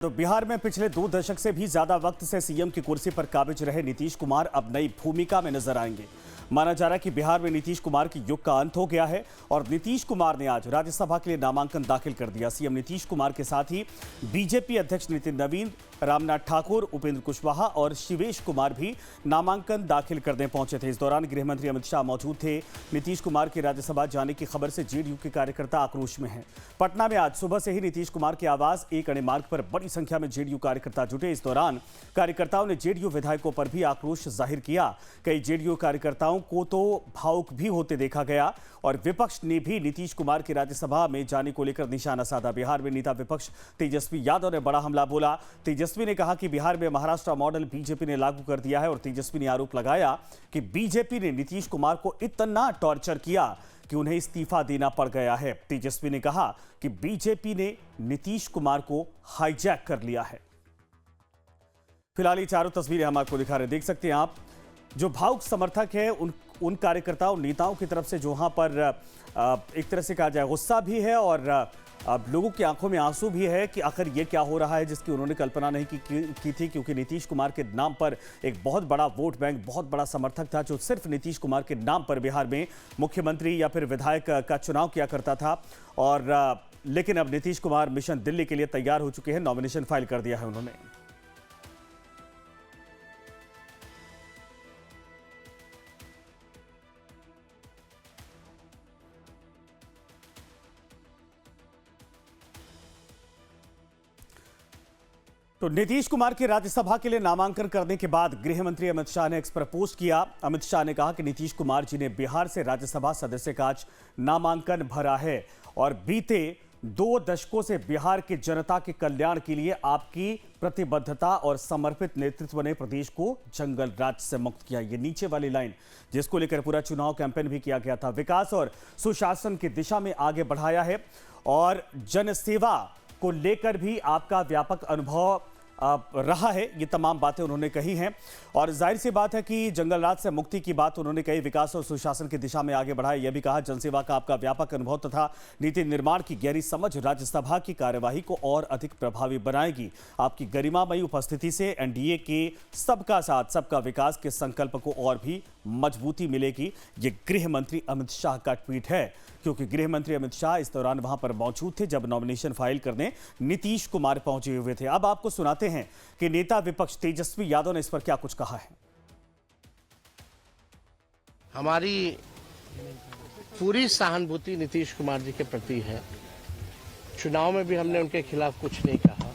तो बिहार में पिछले 2 दशक से भी ज्यादा वक्त से सीएम की कुर्सी पर काबिज रहे नीतीश कुमार अब नई भूमिका में नजर आएंगे। माना जा रहा है कि बिहार में नीतीश कुमार की युग का अंत हो गया है और नीतीश कुमार ने आज राज्यसभा के लिए नामांकन दाखिल कर दिया। सीएम नीतीश कुमार के साथ ही बीजेपी अध्यक्ष नितिन नवीन, रामनाथ ठाकुर, उपेंद्र कुशवाहा और शिवेश कुमार भी नामांकन दाखिल करने पहुंचे थे। इस दौरान गृह मंत्री अमित शाह मौजूद थे। नीतीश कुमार के राज्यसभा जाने की खबर से जेडीयू के कार्यकर्ता आक्रोश में हैं। पटना में आज सुबह से ही नीतीश कुमार के आवास एक अणे मार्ग पर बड़ी संख्या में जेडीयू कार्यकर्ता जुटे। इस दौरान कार्यकर्ताओं ने जेडीयू विधायकों पर भी आक्रोश जाहिर किया। कई जेडीयू कार्यकर्ताओं को तो भावुक भी होते देखा गया और विपक्ष ने भी नीतीश कुमार के राज्यसभा में जाने को लेकर निशाना साधा। बिहार में नेता विपक्ष तेजस्वी यादव ने बड़ा हमला बोला। तेजस्वी ने कहा कि बिहार में महाराष्ट्र मॉडल बीजेपी ने लागू कर दिया है और तेजस्वी ने आरोप लगाया कि बीजेपी ने नीतीश कुमार को इतना टॉर्चर किया कि उन्हें इस्तीफा देना पड़ गया है। तेजस्वी ने कहा कि बीजेपी ने नीतीश कुमार को हाईजैक कर लिया है। फिलहाल ये चारों तस्वीरें हम आपको दिखा रहे हैं, देख सकते हैं आप। जो भावुक समर्थक है उन कार्यकर्ताओं नेताओं की तरफ से जो वहां पर एक तरह से कहा जाए गुस्सा भी है और लोगों की आंखों में आंसू भी है कि आखिर ये क्या हो रहा है जिसकी उन्होंने कल्पना नहीं की थी, क्योंकि नीतीश कुमार के नाम पर एक बहुत बड़ा वोट बैंक, बहुत बड़ा समर्थक था जो सिर्फ नीतीश कुमार के नाम पर बिहार में मुख्यमंत्री या फिर विधायक का चुनाव किया करता था। और लेकिन अब नीतीश कुमार मिशन दिल्ली के लिए तैयार हो चुके हैं। नॉमिनेशन फाइल कर दिया है उन्होंने। तो नीतीश कुमार के राज्यसभा के लिए नामांकन करने के बाद गृह मंत्री अमित शाह ने एक्स पर पोस्ट किया। अमित शाह ने कहा कि नीतीश कुमार जी ने बिहार से राज्यसभा सदस्य का आज नामांकन भरा है और बीते 2 दशकों से बिहार की जनता के कल्याण के लिए आपकी प्रतिबद्धता और समर्पित नेतृत्व ने प्रदेश को जंगल राज से मुक्त किया। ये नीचे वाली लाइन जिसको लेकर पूरा चुनाव कैंपेन भी किया गया था। विकास और सुशासन की दिशा में आगे बढ़ाया है और जनसेवा को लेकर भी आपका व्यापक अनुभव रहा है। ये तमाम बातें उन्होंने कही हैं और जाहिर सी बात है कि जंगल राज से मुक्ति की बात उन्होंने कही। विकास और सुशासन की दिशा में आगे बढ़ाया, यह भी कहा जनसेवा का आपका व्यापक अनुभव तथा नीति निर्माण की गहरी समझ राज्यसभा की कार्यवाही को और अधिक प्रभावी बनाएगी। आपकी गरिमामयी उपस्थिति से एनडीए के सबका साथ सबका विकास के संकल्प को और भी मजबूती मिलेगी। ये गृह मंत्री अमित शाह का ट्वीट है, क्योंकि गृह मंत्री अमित शाह इस दौरान वहां पर मौजूद थे जब नॉमिनेशन फाइल करने नीतीश कुमार पहुंचे हुए थे। अब आपको सुनाते हैं कि नेता विपक्ष तेजस्वी यादव ने इस पर क्या कुछ कहा है। हमारी पूरी सहानुभूति नीतीश कुमार जी के प्रति है। चुनाव में भी हमने उनके खिलाफ कुछ नहीं कहा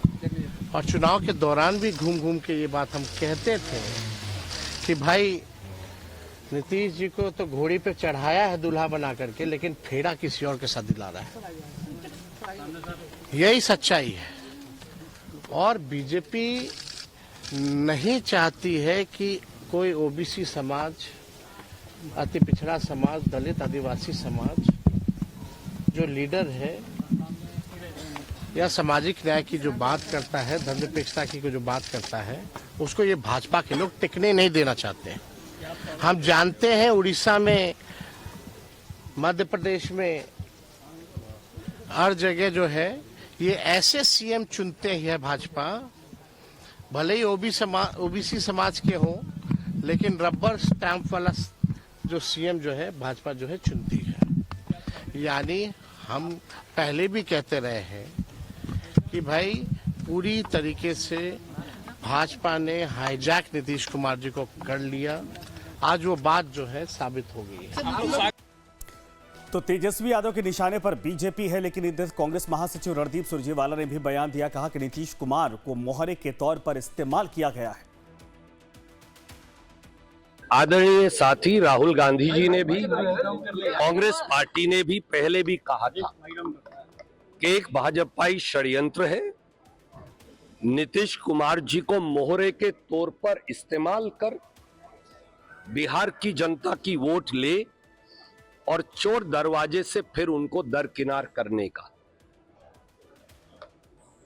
और चुनाव के दौरान भी घूम घूम के ये बात हम कहते थे कि भाई नीतीश जी को तो घोड़ी पे चढ़ाया है दूल्हा बना करके, लेकिन फेरा किसी और के साथ दिला रहा है। यही सच्चाई है और बीजेपी नहीं चाहती है कि कोई ओबीसी समाज, अति पिछड़ा समाज, दलित आदिवासी समाज जो लीडर है या सामाजिक न्याय की जो बात करता है, धर्मनिरपेक्षता की जो बात करता है, उसको ये भाजपा के लोग टिकने नहीं देना चाहते हैं। हम जानते हैं उड़ीसा में, मध्य प्रदेश में, हर जगह जो है ये ऐसे सीएम चुनते ही है भाजपा, भले ही ओबीसी समाज के हो, लेकिन रबर स्टैंप वाला जो सीएम जो है भाजपा जो है चुनती है। यानी हम पहले भी कहते रहे हैं कि भाई पूरी तरीके से भाजपा ने हाईजैक नीतीश कुमार जी को कर लिया। आज वो बात जो है साबित हो गई है। तो तेजस्वी यादव के निशाने पर बीजेपी है, लेकिन इधर कांग्रेस महासचिव रणदीप सुरजेवाला ने भी बयान दिया। कहा कि नीतीश कुमार को मोहरे के तौर पर इस्तेमाल किया गया है। आदरणीय साथी राहुल गांधी जी ने भी, कांग्रेस पार्टी ने भी पहले भी कहा था कि एक भाजपाई षड्यंत्र है, नीतीश कुमार जी को मोहरे के तौर पर इस्तेमाल कर बिहार की जनता की वोट ले और चोर दरवाजे से फिर उनको दरकिनार करने का।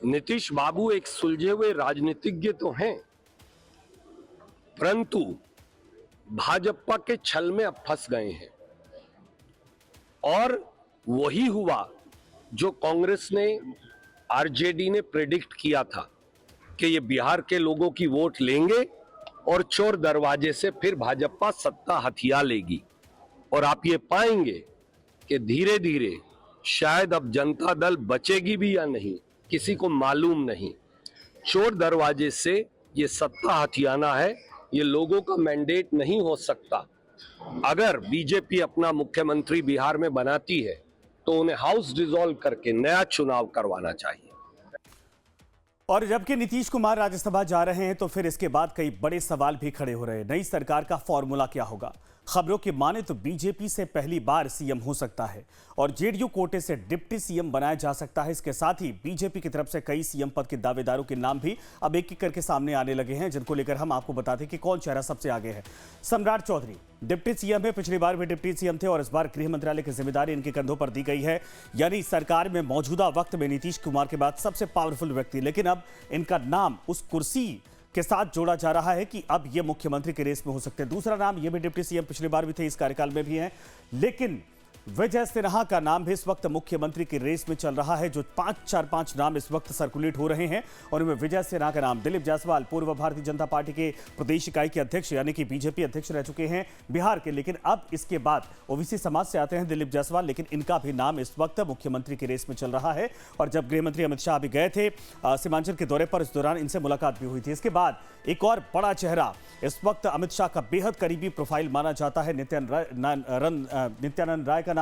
नीतीश बाबू एक सुलझे हुए राजनीतिज्ञ तो हैं, परंतु भाजपा के छल में अब फंस गए हैं और वही हुआ जो कांग्रेस ने, आरजेडी ने प्रेडिक्ट किया था कि ये बिहार के लोगों की वोट लेंगे और चोर दरवाजे से फिर भाजपा सत्ता हथिया लेगी। और आप ये पाएंगे कि धीरे धीरे शायद अब जनता दल बचेगी भी या नहीं, किसी को मालूम नहीं। चोर दरवाजे से ये सत्ता हथियाना है, ये लोगों का मैंडेट नहीं हो सकता। अगर बीजेपी अपना मुख्यमंत्री बिहार में बनाती है तो उन्हें हाउस डिसॉल्व करके नया चुनाव करवाना चाहिए। और जबकि नीतीश कुमार राज्यसभा जा रहे हैं तो फिर इसके बाद कई बड़े सवाल भी खड़े हो रहे हैं। नई सरकार का फॉर्मूला क्या होगा? खबरों की माने तो बीजेपी से पहली बार सीएम हो सकता है और जेडीयू कोटे से डिप्टी सीएम बनाया जा सकता है। इसके साथ ही बीजेपी की तरफ से कई सीएम पद के दावेदारों के नाम भी अब एक एक करके सामने आने लगे हैं, जिनको लेकर हम आपको बताते हैं कि कौन चेहरा सबसे आगे है। सम्राट चौधरी डिप्टी सीएम है, पिछली बार भी डिप्टी सीएम थे और इस बार गृह मंत्रालय की जिम्मेदारी इनके कंधों पर दी गई है। यानी सरकार में मौजूदा वक्त में नीतीश कुमार के बाद सबसे पावरफुल व्यक्ति, लेकिन अब इनका नाम उस कुर्सी के साथ जोड़ा जा रहा है कि अब ये मुख्यमंत्री के रेस में हो सकते हैं। दूसरा नाम, ये भी डिप्टी सीएम पिछली बार भी थे, इस कार्यकाल में भी हैं, लेकिन विजय सिन्हा का नाम भी इस वक्त मुख्यमंत्री की रेस में चल रहा है। जो 5 नाम इस वक्त सर्कुलेट हो रहे हैं और उनमें विजय सिन्हा का नाम, दिलीप जायसवाल पूर्व भारतीय जनता पार्टी के प्रदेश इकाई के अध्यक्ष यानी कि बीजेपी अध्यक्ष रह चुके हैं बिहार के, लेकिन अब इसके बाद ओबीसी समाज से आते हैं दिलीप जायसवाल, लेकिन इनका भी नाम इस वक्त मुख्यमंत्री की रेस में चल रहा है। और जब गृह मंत्री अमित शाह भी गए थे सीमांचल के दौरे पर, इस दौरान इनसे मुलाकात भी हुई थी। इसके बाद एक और बड़ा चेहरा इस वक्त अमित शाह का बेहद करीबी प्रोफाइल माना जाता है, नित्यानंद राय का नाम।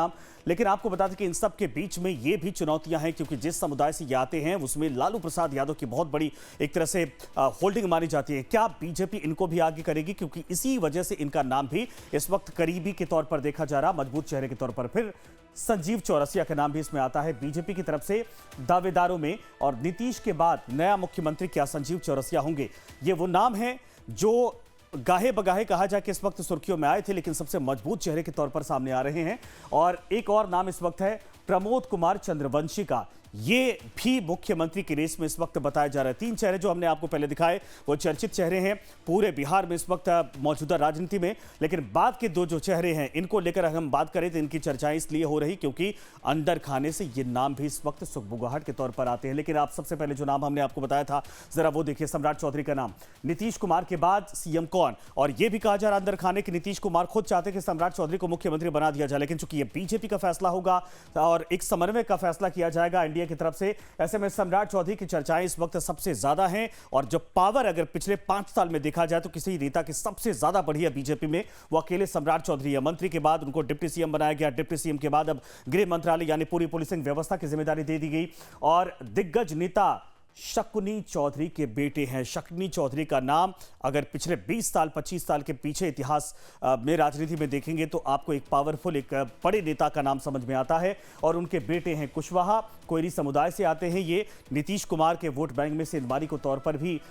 लेकिन आपको बता दें कि इन सब के बीच में ये भी चुनौतियां हैं, क्योंकि जिस समुदाय से ये आते हैं उसमें लालू प्रसाद यादव की बहुत बड़ी एक तरह से होल्डिंग मानी जाती है। क्या बीजेपी इनको भी आगे करेगी? क्योंकि इसी वजह से इनका नाम भी इस वक्त करीबी के तौर पर देखा जा रहा, मजबूत चेहरे के तौर पर। फिर संजीव चौरसिया का नाम भी इसमें आता है बीजेपी की तरफ से दावेदारों में। और नीतीश के बाद नया मुख्यमंत्री क्या संजीव चौरसिया होंगे? ये वो नाम है जो गाहे बगाहे कहा जाए कि इस वक्त सुर्खियों में आए थे, लेकिन सबसे मजबूत चेहरे के तौर पर सामने आ रहे हैं। और एक और नाम इस वक्त है प्रमोद कुमार चंद्रवंशी का, ये भी मुख्यमंत्री की रेस में इस वक्त बताया जा रहा है। 3 चेहरे जो हमने आपको पहले दिखाए वो चर्चित चेहरे हैं पूरे बिहार में इस वक्त मौजूदा राजनीति में, लेकिन बाद के 2 जो चेहरे हैं इनको लेकर अगर हम बात करें तो इनकी चर्चाएं इसलिए हो रही क्योंकि अंदर खाने से ये नाम भी इस वक्त सुगबुगाहट के तौर पर आते हैं। लेकिन आप सबसे पहले जो नाम हमने आपको बताया था जरा वो देखिए, सम्राट चौधरी का नाम। नीतीश कुमार के बाद सीएम कौन? और यह भी कहा जा रहा अंदर खाने कि नीतीश कुमार खुद चाहते कि सम्राट चौधरी को मुख्यमंत्री बना दिया जाए, लेकिन चूंकि ये बीजेपी का फैसला होगा और एक समन्वय का फैसला किया जाएगा एनडीए की तरफ से, ऐसे में सम्राट चौधरी की चर्चाएं इस वक्त सबसे ज्यादा हैं। और जो पावर अगर पिछले 5 साल में देखा जाए तो किसी नेता की सबसे ज्यादा बढ़ी है बीजेपी में, वो अकेले सम्राट चौधरी है। मंत्री के बाद उनको डिप्टी सीएम बनाया गया, डिप्टी सीएम के बाद अब गृह मंत्रालय यानी पूरी पुलिसिंग व्यवस्था की जिम्मेदारी दे दी गई। और दिग्गज नेता शकुनी चौधरी के बेटे हैं। शकुनी चौधरी का नाम अगर पिछले 20 साल 25 साल के पीछे इतिहास में राजनीति में देखेंगे तो आपको एक पावरफुल, एक बड़े नेता का नाम समझ में आता है। और उनके बेटे हैं कुशवाहा, कोयरी समुदाय से आते हैं। ये नीतीश कुमार के वोट बैंक में से इनवारी के तौर पर भी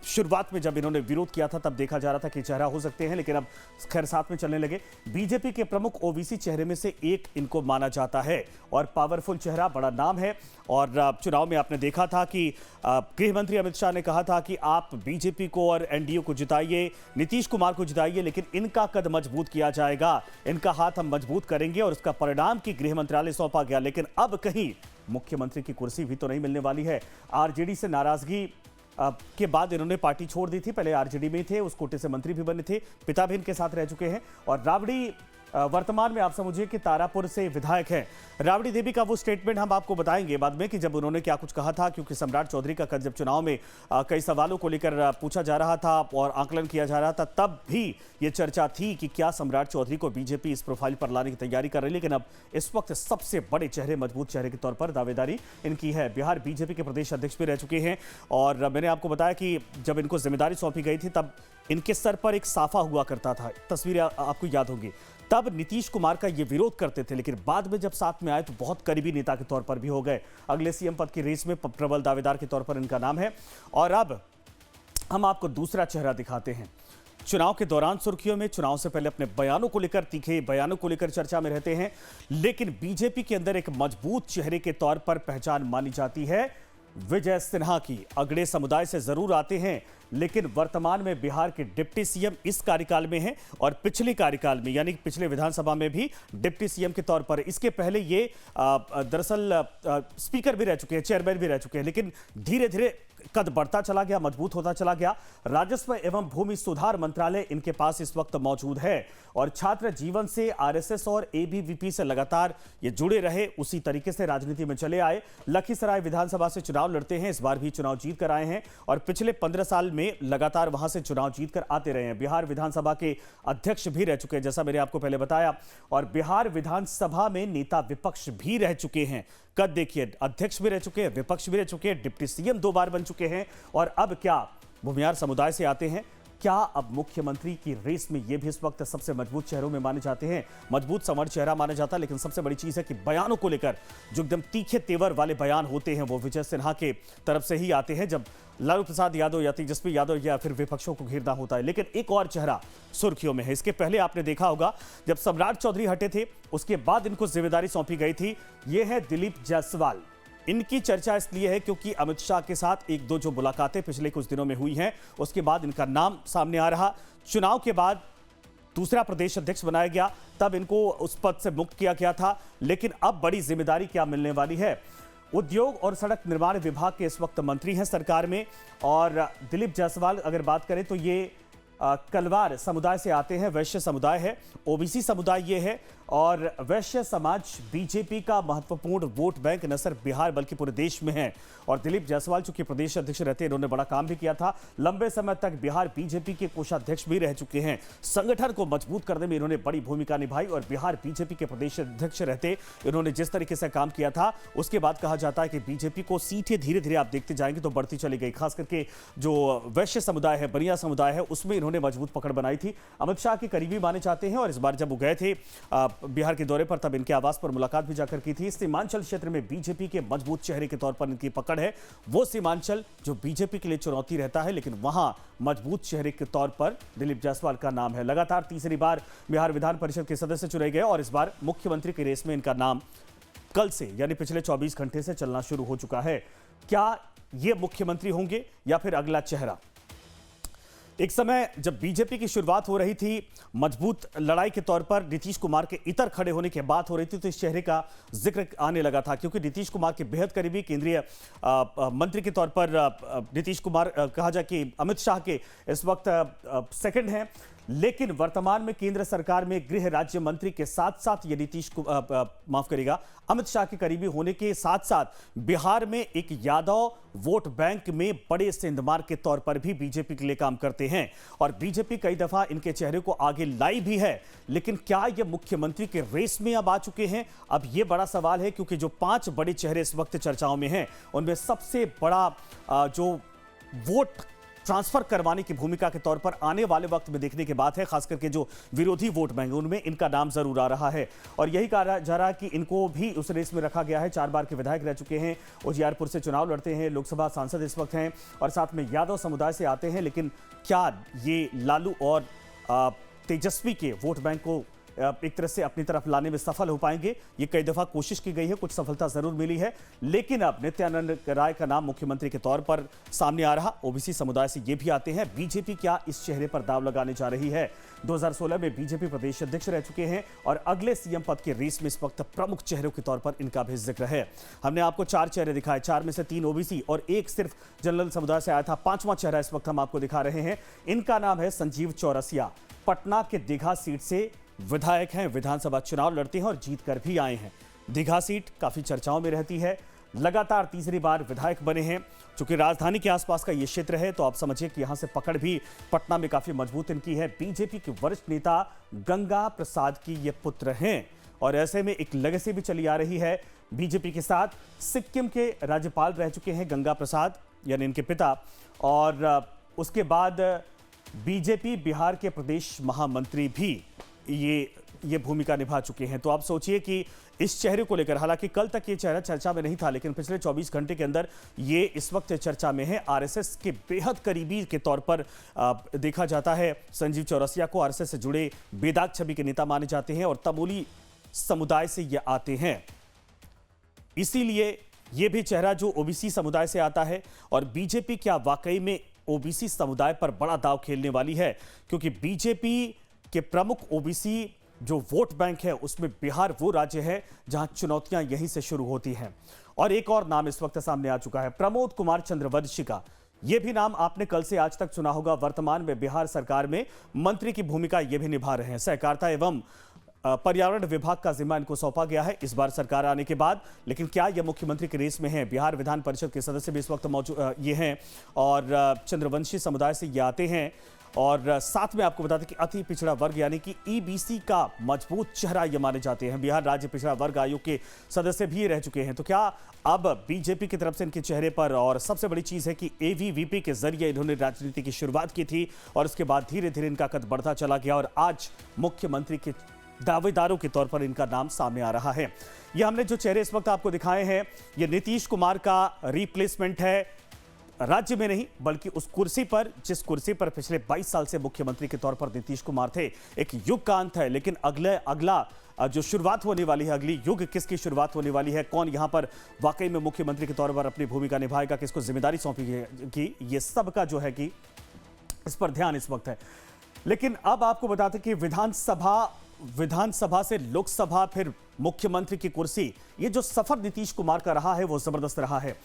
शुरुआत में जब इन्होंने विरोध किया था तब देखा जा रहा था कि चेहरा हो सकते हैं, लेकिन अब खैर साथ में चलने लगे। बीजेपी के प्रमुख ओबीसी चेहरे में से एक इनको माना जाता है और पावरफुल चेहरा, बड़ा नाम है। और चुनाव में आपने देखा था कि गृह मंत्री अमित शाह ने कहा था कि आप बीजेपी को और एनडीए को जिताइए, नीतीश कुमार को जिताइए, लेकिन इनका कद मजबूत किया जाएगा, इनका हाथ हम मजबूत करेंगे। और इसका परिणाम कि गृह मंत्रालय सौंपा गया, लेकिन अब कहीं मुख्यमंत्री की कुर्सी भी तो नहीं मिलने वाली है। आरजेडी से नाराजगी के बाद इन्होंने पार्टी छोड़ दी थी, पहले आरजेडी में थे, उस कोटे से मंत्री भी बने थे, पिता भी इनके साथ रह चुके हैं। और राबड़ी वर्तमान में आप समझिए कि तारापुर से विधायक है। राबड़ी देवी का वो स्टेटमेंट हम आपको बताएंगे बाद में कि जब उन्होंने क्या कुछ कहा था, क्योंकि सम्राट चौधरी का जब चुनाव में कई सवालों को लेकर पूछा जा रहा था और आकलन किया जा रहा था, तब भी ये चर्चा थी कि क्या सम्राट चौधरी को बीजेपी इस प्रोफाइल पर लाने की तैयारी कर रही है। लेकिन अब इस वक्त सबसे बड़े चेहरे, मजबूत चेहरे के तौर पर दावेदारी इनकी है। बिहार बीजेपी के प्रदेश अध्यक्ष भी रह चुके हैं। और मैंने आपको बताया कि जब इनको जिम्मेदारी सौंपी गई थी तब इनके सर पर एक साफा हुआ करता था, तस्वीरें आपको याद होंगी। तब नीतीश कुमार का ये विरोध करते थे, लेकिन बाद में जब साथ में आए तो बहुत करीबी नेता के तौर पर भी हो गए। अगले सीएम पद की रेस में प्रबल दावेदार के तौर पर इनका नाम है। और अब हम आपको दूसरा चेहरा दिखाते हैं। चुनाव के दौरान सुर्खियों में, चुनाव से पहले अपने बयानों को लेकर, तीखे बयानों को लेकर चर्चा में रहते हैं, लेकिन बीजेपी के अंदर एक मजबूत चेहरे के तौर पर पहचान मानी जाती है विजय सिन्हा की। अगड़े समुदाय से जरूर आते हैं, लेकिन वर्तमान में बिहार के डिप्टी सीएम इस कार्यकाल में हैं और पिछले कार्यकाल में यानी पिछले विधानसभा में भी डिप्टी सीएम के तौर पर। इसके पहले ये दरअसल स्पीकर भी रह चुके हैं, चेयरमैन भी रह चुके हैं, लेकिन धीरे धीरे कद बढ़ता चला गया, मजबूत होता चला गया। राजस्व एवं भूमि सुधार मंत्रालय इनके पास इस वक्त मौजूद है और छात्र जीवन से आरएसएस और एबीवीपी से लगातार ये जुड़े रहे, उसी तरीके से राजनीति में चले आए। लखीसराय विधानसभा से चुनाव लड़ते हैं, इस बार भी चुनाव जीत कर आए हैं और पिछले 15 साल में लगातार वहां से चुनाव जीत कर आते रहे हैं। बिहार विधानसभा के अध्यक्ष भी रह चुके हैं, जैसा मैंने आपको पहले बताया, और बिहार विधानसभा में नेता विपक्ष भी रह चुके हैं। कद देखिए, अध्यक्ष भी रह चुके हैं, विपक्ष भी रह चुके हैं, डिप्टी सीएम 2 बार बन चुके हैं और अब क्या भूमिहार समुदाय से आते हैं। क्या अब मुख्यमंत्री की रेस में ये भी इस वक्त सबसे मजबूत चेहरों में माने जाते हैं, मजबूत समर चेहरा माना जाता है। लेकिन सबसे बड़ी चीज है कि बयानों को लेकर जो एकदम तीखे तेवर वाले बयान होते हैं वो विजय सिन्हा के तरफ से ही आते हैं, जब लालू प्रसाद यादव या तेजस्वी यादव या फिर विपक्षों को घेरना होता है। लेकिन एक और चेहरा सुर्खियों में है। इसके पहले आपने देखा होगा जब सम्राट चौधरी हटे थे, उसके बाद इनको जिम्मेदारी सौंपी गई थी। ये है दिलीप जायसवाल। इनकी चर्चा इसलिए है क्योंकि अमित शाह के साथ 1-2 जो मुलाकातें पिछले कुछ दिनों में हुई हैं, उसके बाद इनका नाम सामने आ रहा। चुनाव के बाद दूसरा प्रदेश अध्यक्ष बनाया गया, तब इनको उस पद से मुक्त किया गया था। लेकिन अब बड़ी जिम्मेदारी क्या मिलने वाली है। उद्योग और सड़क निर्माण विभाग के इस वक्त मंत्री हैं सरकार में और दिलीप जायसवाल अगर बात करें तो ये कलवार समुदाय से आते हैं, वैश्य समुदाय है, ओबीसी समुदाय ये है और वैश्य समाज बीजेपी का महत्वपूर्ण वोट बैंक न सिर्फ बिहार बल्कि पूरे देश में है। और दिलीप जायसवाल चूंकि प्रदेश अध्यक्ष रहते हैं, इन्होंने बड़ा काम भी किया था, लंबे समय तक बिहार बीजेपी के कोषाध्यक्ष भी रह चुके हैं। संगठन को मजबूत करने में इन्होंने बड़ी भूमिका निभाई और बिहार बीजेपी के प्रदेश अध्यक्ष रहते इन्होंने जिस तरीके से काम किया था, उसके बाद कहा जाता है कि बीजेपी को सीटें धीरे धीरे आप देखते जाएंगे तो बढ़ती चली गई। खास करके जो वैश्य समुदाय है, बनिया समुदाय है, उसमें इन्होंने मजबूत पकड़ बनाई थी। अमित शाह के करीबी माने जाते हैं और इस बार जब वो गए थे बिहार के दौरे पर, तब इनके आवास पर मुलाकात भी जाकर की थी। सीमांचल क्षेत्र में बीजेपी के मजबूत चेहरे के तौर पर इनकी पकड़ है। वो सीमांचल जो बीजेपी के लिए चुनौती रहता है, लेकिन वहां मजबूत चेहरे के तौर पर दिलीप जायसवाल का नाम है। लगातार तीसरी बार बिहार विधान परिषद के सदस्य चुने गए और इस बार मुख्यमंत्री की रेस में इनका नाम कल से यानी पिछले 24 घंटे से चलना शुरू हो चुका है। क्या ये मुख्यमंत्री होंगे या फिर अगला चेहरा? एक समय जब बीजेपी की शुरुआत हो रही थी, मजबूत लड़ाई के तौर पर नीतीश कुमार के इतर खड़े होने की बात हो रही थी, तो इस चेहरे का जिक्र आने लगा था क्योंकि नीतीश कुमार के बेहद करीबी केंद्रीय मंत्री के तौर पर नीतीश कुमार कहा जाए कि अमित शाह के इस वक्त सेकंड हैं। लेकिन वर्तमान में केंद्र सरकार में गृह राज्य मंत्री के साथ साथ ये अमित शाह के करीबी होने के साथ साथ बिहार में एक यादव वोट बैंक में बड़े सेंधमार के तौर पर भी बीजेपी के लिए काम करते हैं और बीजेपी कई दफा इनके चेहरे को आगे लाई भी है। लेकिन क्या ये मुख्यमंत्री के रेस में अब आ चुके हैं? अब ये बड़ा सवाल है क्योंकि जो 5 बड़े चेहरे इस वक्त चर्चाओं में हैं, उनमें सबसे बड़ा जो वोट ट्रांसफर करवाने की भूमिका के तौर पर आने वाले वक्त में देखने की बात है, खास करके जो विरोधी वोट बैंक उनमें इनका नाम जरूर आ रहा है और यही कहा जा रहा है कि इनको भी उस रेस में रखा गया है। 4 बार के विधायक रह चुके हैं, उजियारपुर से चुनाव लड़ते हैं, लोकसभा सांसद इस वक्त हैं और साथ में यादव समुदाय से आते हैं। लेकिन क्या ये लालू और तेजस्वी के वोट बैंक को एक तरह से अपनी तरफ लाने में सफल हो पाएंगे? ये कई दफा कोशिश की गई है, कुछ सफलता जरूर मिली है, लेकिन अब नित्यानंद राय का नाम मुख्यमंत्री के तौर पर सामने आ रहा। ओबीसी समुदाय से ये भी आते हैं। बीजेपी क्या इस चेहरे पर दाव लगाने जा रही है? 2016 में बीजेपी प्रदेश अध्यक्ष रह चुके हैं और अगले सीएम पद के रेस में इस वक्त प्रमुख चेहरों के तौर पर इनका भी जिक्र है। हमने आपको 4 चेहरे दिखाए, 4 में से 3 ओबीसी और 1 सिर्फ जनरल समुदाय से आया था। 5वां चेहरा इस वक्त हम आपको दिखा रहे हैं। इनका नाम है संजीव चौरसिया। पटना के दीघा सीट से विधायक हैं, विधानसभा चुनाव लड़ते हैं और जीत कर भी आए हैं। दीघा सीट काफी चर्चाओं में रहती है, लगातार तीसरी बार विधायक बने हैं। चूंकि राजधानी के आसपास का ये क्षेत्र है तो आप समझिए कि यहां से पकड़ भी पटना में काफी मजबूत इनकी है। बीजेपी के वरिष्ठ नेता गंगा प्रसाद की ये पुत्र हैं और ऐसे में एक लेगेसी भी चली आ रही है बीजेपी के साथ। सिक्किम के राज्यपाल रह चुके हैं गंगा प्रसाद यानी इनके पिता और उसके बाद बीजेपी बिहार के प्रदेश महामंत्री भी ये भूमिका निभा चुके हैं। तो आप सोचिए कि इस चेहरे को लेकर, हालांकि कल तक ये चेहरा चर्चा में नहीं था, लेकिन पिछले 24 घंटे के अंदर ये इस वक्त चर्चा में है। आरएसएस के बेहद करीबी के तौर पर देखा जाता है। संजीव चौरसिया को आरएसएस से जुड़े बेदाग छवि के नेता माने जाते हैं और तमोली समुदाय से ये आते हैं। इसीलिए ये भी चेहरा जो ओबीसी समुदाय से आता है और बीजेपी क्या वाकई में ओबीसी समुदाय पर बड़ा दांव खेलने वाली है? क्योंकि बीजेपी कि प्रमुख ओबीसी जो वोट बैंक है उसमें बिहार वो राज्य है जहां चुनौतियां यहीं से शुरू होती हैं और एक और नाम इस वक्त सामने आ चुका है, प्रमोद कुमार चंद्रवंशी का। यह भी नाम आपने कल से आज तक सुना होगा। वर्तमान में बिहार सरकार में मंत्री की भूमिका ये भी निभा रहे हैं। सहकारिता एवं पर्यावरण विभाग का जिम्मा इनको सौंपा गया है इस बार सरकार आने के बाद। लेकिन क्या यह मुख्यमंत्री की रेस में है? बिहार विधान परिषद के सदस्य भी इस वक्त मौजूद ये हैं और चंद्रवंशी समुदाय से ये आते हैं। और साथ में आपको बता दें कि अति पिछड़ा वर्ग यानी कि ईबीसी का मजबूत चेहरा ये माने जाते हैं। बिहार राज्य पिछड़ा वर्ग आयोग के सदस्य भी रह चुके हैं। तो क्या अब बीजेपी की तरफ से इनके चेहरे पर, और सबसे बड़ी चीज है कि एवीवीपी के जरिए इन्होंने राजनीति की शुरुआत की थी और उसके बाद धीरे धीरे इनका कद बढ़ता चला गया और आज मुख्यमंत्री के दावेदारों के तौर पर इनका नाम सामने आ रहा है। यह हमने जो चेहरे इस वक्त आपको दिखाए हैं, यह नीतीश कुमार का रिप्लेसमेंट है। राज्य में नहीं बल्कि उस कुर्सी पर, जिस कुर्सी पर पिछले 22 साल से मुख्यमंत्री के तौर पर नीतीश कुमार थे। एक युग का अंत है, लेकिन अगला जो शुरुआत होने वाली है, अगली युग किसकी शुरुआत होने वाली है, कौन यहां पर वाकई में मुख्यमंत्री के तौर पर अपनी भूमिका निभाएगा, किसको जिम्मेदारी सौंपी, ये सब का जो है कि इस पर ध्यान इस वक्त है। लेकिन अब आपको बताते कि विधानसभा से लोकसभा फिर मुख्यमंत्री की कुर्सी, ये जो सफर नीतीश कुमार का रहा है वो जबरदस्त रहा है।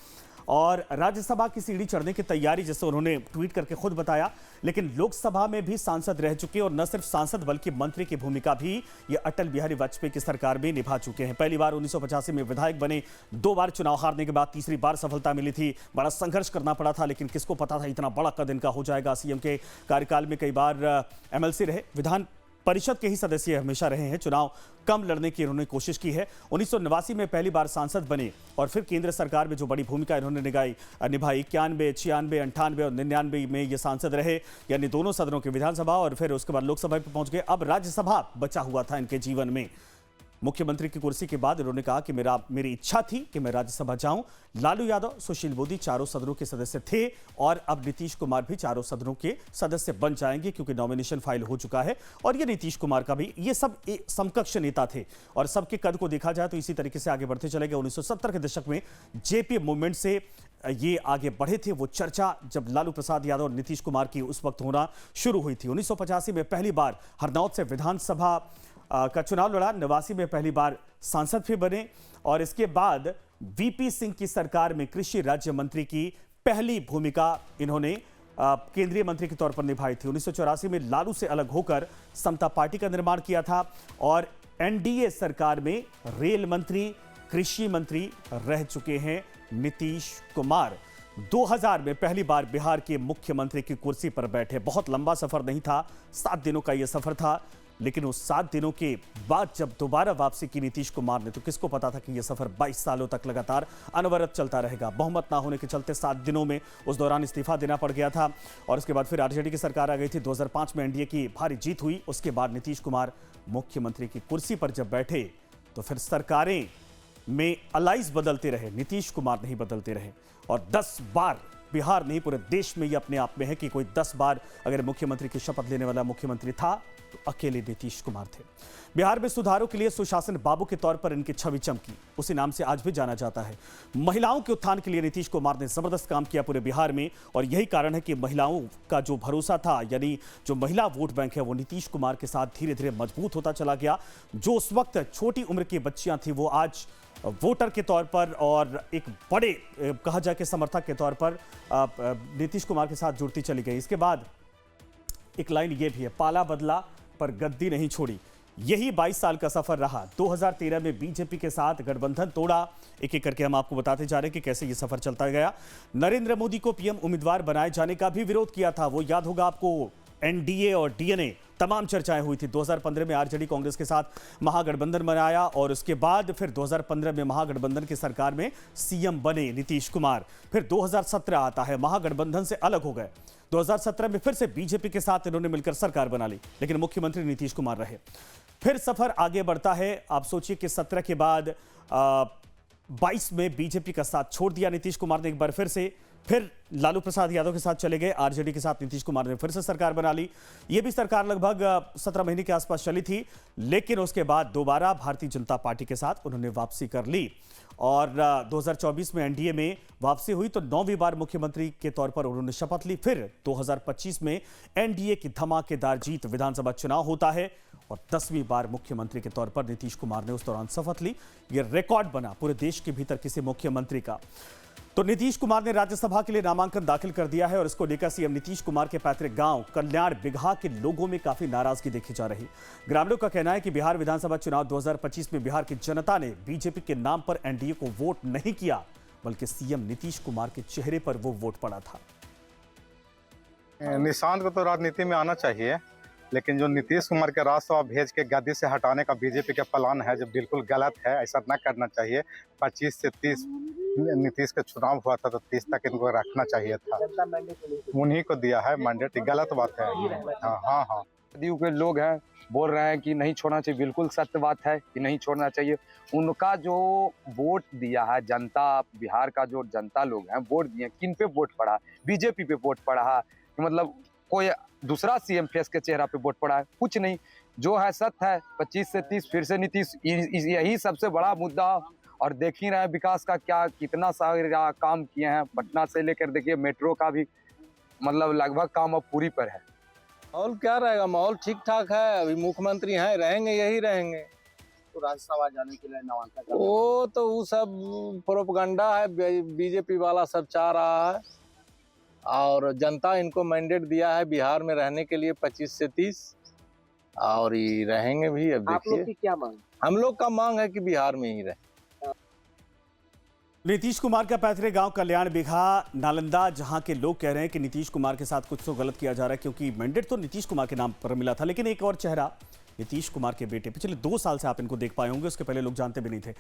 और राज्यसभा की सीढ़ी चढ़ने की तैयारी, जैसे उन्होंने ट्वीट करके खुद बताया, लेकिन लोकसभा में भी सांसद रह चुके और न सिर्फ सांसद बल्कि मंत्री की भूमिका भी ये अटल बिहारी वाजपेयी की सरकार में निभा चुके हैं। पहली बार 1985 में विधायक बने, 2 बार चुनाव हारने के बाद तीसरी बार सफलता मिली थी। बड़ा संघर्ष करना पड़ा था, लेकिन किसको पता था इतना बड़ा कद इनका हो जाएगा। सीएम के कार्यकाल में कई बार एमएलसी रहे, विधान परिषद के ही सदस्य हमेशा रहे हैं। चुनाव कम लड़ने की इन्होंने कोशिश की है। 1989 में पहली बार सांसद बने और फिर केंद्र सरकार में जो बड़ी भूमिका इन्होंने निभाई 91, 96, 98 और 99 में ये सांसद रहे, यानी दोनों सदनों के, विधानसभा और फिर उसके बाद लोकसभा पे पहुंच गए। अब राज्यसभा बचा हुआ था इनके जीवन में। मुख्यमंत्री की कुर्सी के बाद इन्होंने कहा कि मेरी इच्छा थी कि मैं राज्यसभा जाऊं। लालू यादव, सुशील मोदी चारों सदनों के सदस्य थे और अब नीतीश कुमार भी चारों सदनों के सदस्य बन जाएंगे क्योंकि नॉमिनेशन फाइल हो चुका है। और ये नीतीश कुमार का भी, ये सब समकक्ष नेता थे और सबके कद को देखा जाए तो इसी तरीके से आगे बढ़ते चले गए। 1970 के दशक में जेपी मूवमेंट से ये आगे बढ़े थे। वो चर्चा जब लालू प्रसाद यादव और नीतीश कुमार की उस वक्त होना शुरू हुई थी। 1985 में पहली बार हरनौत से विधानसभा का चुनाव लड़ा, 89 में पहली बार सांसद भी बने और इसके बाद वीपी सिंह की सरकार में कृषि राज्य मंत्री की पहली भूमिका इन्होंने केंद्रीय मंत्री के तौर पर निभाई थी। 1984 में लालू से अलग होकर समता पार्टी का निर्माण किया था और एनडीए सरकार में रेल मंत्री, कृषि मंत्री रह चुके हैं नीतीश कुमार। 2000 में पहली बार बिहार के मुख्यमंत्री की कुर्सी पर बैठे। बहुत लंबा सफर नहीं था, 7 दिनों का यह सफर था, लेकिन उस 7 दिनों के बाद जब दोबारा वापसी की नीतीश कुमार ने, तो किसको पता था कि यह सफर 22 सालों तक लगातार अनवरत चलता रहेगा। बहुमत ना होने के चलते 7 दिनों में उस दौरान इस्तीफा देना पड़ गया था और उसके बाद फिर आरजेडी की सरकार आ गई थी। 2005 में एनडीए की भारी जीत हुई। उसके बाद नीतीश कुमार मुख्यमंत्री की कुर्सी पर जब बैठे तो फिर सरकारें में अलाइज बदलते रहे, नीतीश कुमार नहीं बदलते रहे। और 10 बार, बिहार नहीं पूरे देश में ये अपने आप में है कि कोई 10 बार अगर मुख्यमंत्री की शपथ लेने वाला मुख्यमंत्री था तो अकेले नीतीश कुमार थे। बिहार में सुधारों के लिए सुशासन बाबू के तौर पर इनकी छवि चमकी, उसी नाम से आज भी जाना जाता है। महिलाओं के उत्थान के लिए नीतीश कुमार ने जबरदस्त काम किया पूरे बिहार में और यही कारण है कि महिलाओं का जो भरोसा था, यानी जो महिला वोट बैंक है, वो नीतीश कुमार के साथ धीरे धीरे मजबूत होता चला गया। जो उस वक्त छोटी उम्र की बच्चियां थी वो आज वोटर के तौर पर और एक बड़े कहा जाए कि समर्थक के तौर पर नीतीश कुमार के साथ जुड़ती चली गई। इसके बाद एक लाइन ये भी है, पाला बदला पर गद्दी नहीं छोड़ी। यही 22 साल का सफर रहा। 2013 में बीजेपी के साथ गठबंधन तोड़ा। एक एक करके हम आपको बताते जा रहे हैं कि कैसे ये सफर चलता गया। नरेंद्र मोदी को पीएम उम्मीदवार बनाए जाने का भी विरोध किया था, वो याद होगा आपको। एनडीए और डीएनए तमाम चर्चाएं हुई थी। 2015 में आरजेडी कांग्रेस के साथ महागठबंधन बनाया और उसके बाद फिर 2015 में महागठबंधन की सरकार में सीएम बने नीतीश कुमार। फिर 2017 आता है, महागठबंधन से अलग हो गए। 2017 में फिर से बीजेपी के साथ इन्होंने मिलकर सरकार बना ली, लेकिन मुख्यमंत्री नीतीश कुमार रहे। फिर सफर आगे बढ़ता है। आप सोचिए कि 17 के बाद 22 में बीजेपी का साथ छोड़ दिया नीतीश कुमार ने एक बार फिर से। फिर लालू प्रसाद यादव के साथ चले गए। आरजेडी के साथ नीतीश कुमार ने फिर से सरकार बना ली। ये भी सरकार लगभग 17 महीने के आसपास चली थी, लेकिन उसके बाद दोबारा भारतीय जनता पार्टी के साथ उन्होंने वापसी कर ली और 2024 में एनडीए में वापसी हुई तो 9वीं बार मुख्यमंत्री के तौर पर उन्होंने शपथ ली। फिर 2025 में एनडीए की धमाकेदार जीत, विधानसभा चुनाव होता है और 10वीं बार मुख्यमंत्री के तौर पर नीतीश कुमार ने उस दौरान शपथ ली। यह रिकॉर्ड बना पूरे देश के भीतर किसी मुख्यमंत्री का। तो नीतीश कुमार ने राज्यसभा के लिए नामांकन दाखिल कर दिया है और इसको लेकर सीएम नीतीश कुमार के पैतृक गांव कल्याण बिगहा के लोगों में काफी नाराजगी देखी जा रही। ग्रामीणों का कहना है कि बिहार विधानसभा चुनाव 2025 में बिहार की जनता ने बीजेपी के नाम पर एनडीए को वोट नहीं किया, बल्कि सीएम नीतीश कुमार के चेहरे पर वो वोट पड़ा था। निशांत को तो राजनीति में आना चाहिए, लेकिन जो नीतीश कुमार के राजसभा भेज के गद्दी से हटाने का बीजेपी का प्लान है, जो बिल्कुल गलत है। ऐसा न करना चाहिए। 25 से 30 नीतीश का चुनाव हुआ था तो 30 तक इनको रखना चाहिए था। उन्हीं को दिया है मैंडेट। गलत बात है। हाँ। जदयू के लोग हैं बोल रहे हैं कि नहीं छोड़ना चाहिए। बिल्कुल सत्य बात है कि नहीं छोड़ना चाहिए। उनका जो वोट दिया है जनता, बिहार का जो जनता लोग हैं वोट दिए, किन पे वोट पड़ा? बीजेपी पे वोट पड़ा है। मतलब कोई दूसरा सीएम फेस के चेहरा पे वोट पड़ा है? कुछ नहीं। जो है सत्य है। 25 से 30 फिर से नीतीश, यही सबसे बड़ा मुद्दा। और देख ही रहे हैं विकास का क्या कितना सारा काम किए हैं। पटना से लेकर देखिए मेट्रो का भी मतलब लगभग काम अब पूरी पर है। माहौल क्या रहेगा? माहौल ठीक ठाक है। अभी मुख्यमंत्री हैं, रहेंगे, यही रहेंगे। तो राज्यसभा जाने के लिए नामांकन वो सब प्रोपगंडा है, बीजेपी वाला सब चाह रहा है और जनता इनको मैंडेट दिया है बिहार में रहने के लिए 25 से 30 और ये रहेंगे भी। अब आप लोग देखिए की क्या मांग? हम लोग का मांग है कि बिहार में ही रहे। नीतीश कुमार का पैतृक गांव कल्याण बिगहा नालंदा, जहां के लोग कह रहे हैं कि नीतीश कुमार के साथ कुछ तो गलत किया जा रहा है, क्योंकि मैंडेट तो नीतीश कुमार के नाम पर मिला था। लेकिन एक और चेहरा नीतीश कुमार के बेटे, पिछले 2 साल से आप इनको देख पाए होंगे, उसके पहले लोग जानते भी नहीं थे।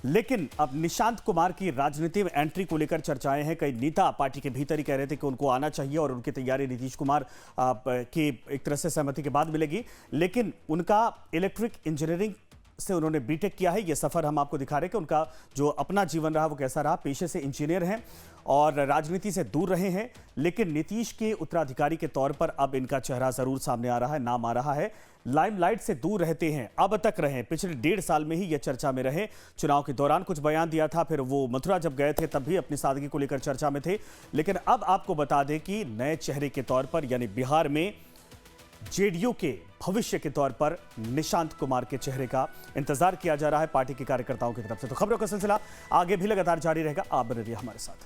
लेकिन अब निशांत कुमार की राजनीति में एंट्री को लेकर चर्चाएं हैं। कई नेता पार्टी के भीतर ही कह रहे थे कि उनको आना चाहिए और उनकी तैयारी नीतीश कुमार की एक तरह से सहमति के बाद मिलेगी। लेकिन उनका इलेक्ट्रिक इंजीनियरिंग से उन्होंने बीटेक किया है। ये सफर हम आपको दिखा रहे हैं कि उनका जो अपना जीवन रहा वो कैसा रहा। पेशे से इंजीनियर हैं और राजनीति से दूर रहे हैं, लेकिन नीतीश के उत्तराधिकारी के तौर पर अब इनका चेहरा जरूर सामने आ रहा है, नाम आ रहा है। लाइमलाइट से दूर रहते हैं, अब तक रहे, पिछले 1.5 साल में ही ये चर्चा में रहे। चुनाव के दौरान कुछ बयान दिया था, फिर वो मथुरा जब गए थे तब भी अपनी सादगी को लेकर चर्चा में थे। लेकिन अब आपको बता दें कि नए चेहरे के तौर पर, यानी बिहार में जेडीयू के भविष्य के तौर पर निशांत कुमार के चेहरे का इंतजार किया जा रहा है पार्टी के कार्यकर्ताओं की तरफ से। तो खबरों का सिलसिला आगे भी लगातार जारी रहेगा। आप बने रहिए हमारे साथ।